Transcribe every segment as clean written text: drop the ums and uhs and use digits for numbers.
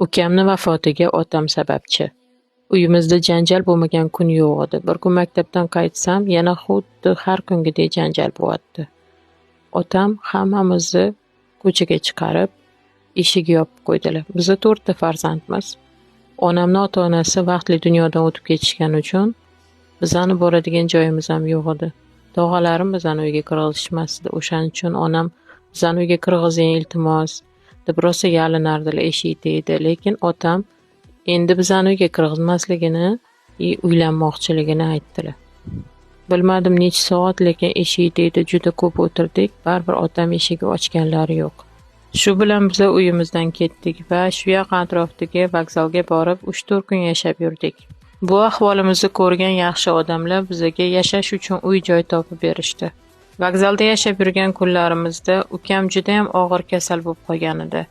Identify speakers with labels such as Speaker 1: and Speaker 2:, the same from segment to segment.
Speaker 1: Ukamni vafotiga otam sababchi. Uyimizda janjal bo'lmagan kun yo'q edi. Bir kun maktabdan qaytsam, yana xuddi har kungidek janjal bo'lyapti. Otam hammamizni ko'chaga chiqarib, eshik yopib qo'ydilar. Biz 4 ta farzandmiz. Onamning ota-onasi vaqtli dunyodan o'tib ketishgani uchun bizani boradigan joyimiz ham yo'q edi. Tog'alarim bizani uyga kirgizishmasdi. O'shaning uchun onam bizani uyga kirgizing iltimos deb rosa yalinardilar eshik tegdi. Lekin otam endi bizani uyga kirgizmasligini, uylanmoqchiligini aytdilar. Bilmadim necha soat, lekin eshik tegdi, juda ko'p o'tirdik, baribir otam eshikni ochganlari yo'q. Shu bilan biz uyimizdan ketdik va shu yaqin atrofdagi vokzalga borib 3-4 kun yashab yurdik. Bu ahvolimizni ko'rgan yaxshi odamlar bizga yashash uchun uy-joy topib berishdi. Vokzalda yashab yurgan kunlarimizda ukam juda ham og'ir kasal bo'lib qolgan edi.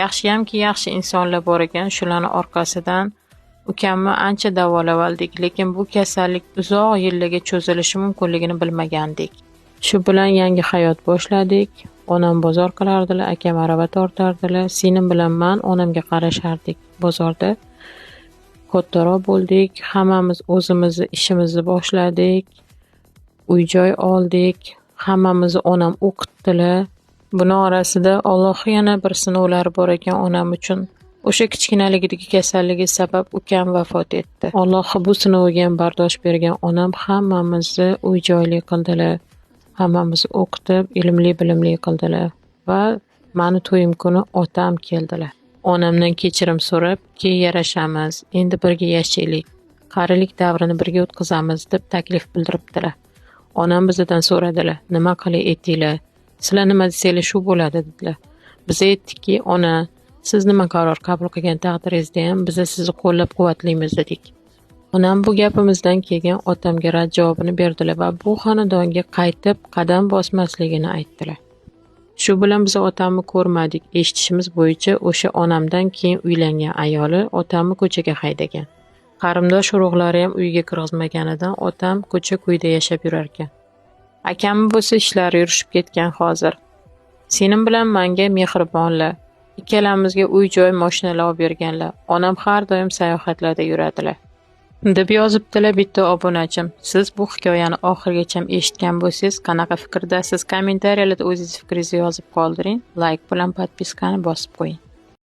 Speaker 1: Yaxshiyamki yaxshi insonlar bor ekan, shularning orqasidan ukamni ancha davolab oldik, lekin bu kasallik uzoq yillarga cho'zilishi mumkinligini bilmagandik. Shu bilan yangi hayot boshladik. Onam bozor qilardilar, akam arava tortardilar, singlim bilan men onamga qarashardik. Bozorda kattaroq bo'ldik, hammamiz o'zimizni ishimizni boshladik, uy-joy oldik, hammamizni onam o'qitdilar. Buning orasida Alloh yana bir sinovlari bor ekan onam uchun. O'sha kichkinaligidagi kasalligi sabab ukam vafot etdi. Alloh bu sinovga ham bardosh bergan onam hammamizni uy-joyli qildilar. Hammamizni o'qitib, ilmli bilimli qildilar va meni to'yim kuni otam keldilar. Onamdan kechirim so'rab, "Keyin yarashamiz, endi birga yashaylik, qarilik davrini birga o'tkazamiz" deb taklif bildiribdilar. Onam bizdan so'radilar, "Nima qilay etinglar? Sizlar nima desanglar shu bo'ladi" dedilar. Biz aytdikki, "Ona, siz nima qaror qabul qilgan taqdiringizda ham biz sizni qo'llab-quvvatlaymiz" dedik. Onam bu gapimizdan keyin otamga rad javobini berdilar va bu xonadonga qaytib qadam bosmasligini aytdilar. Shu bilan biz otamni ko'rmadik. Eshitishimiz bo'yicha o'sha onamdan keyin uylangan ayoli otamni ko'chaga haydagan. Qarindosh urug'lari ham uyga kirgizmaganidan otam ko'cha-ko'yda yashab yurar ekan. Akamni bo'lsa ishlari yurishib ketgan hozir. Senim bilan menga mehribonlar. Ikkalamizga uy-joy, mashinalar olib berganlar. Onam har doim sayohatlarda yuradilar. deb yozibdilar bitta obunachim. Siz bu hikoyani oxirigacha eshitgan bo'lsangiz, qanaqa fikrdasiz? Kommentariyalarda o'zingiz fikringizni yozib qoldiring. Like bilan podpiskani bosib qo'ying.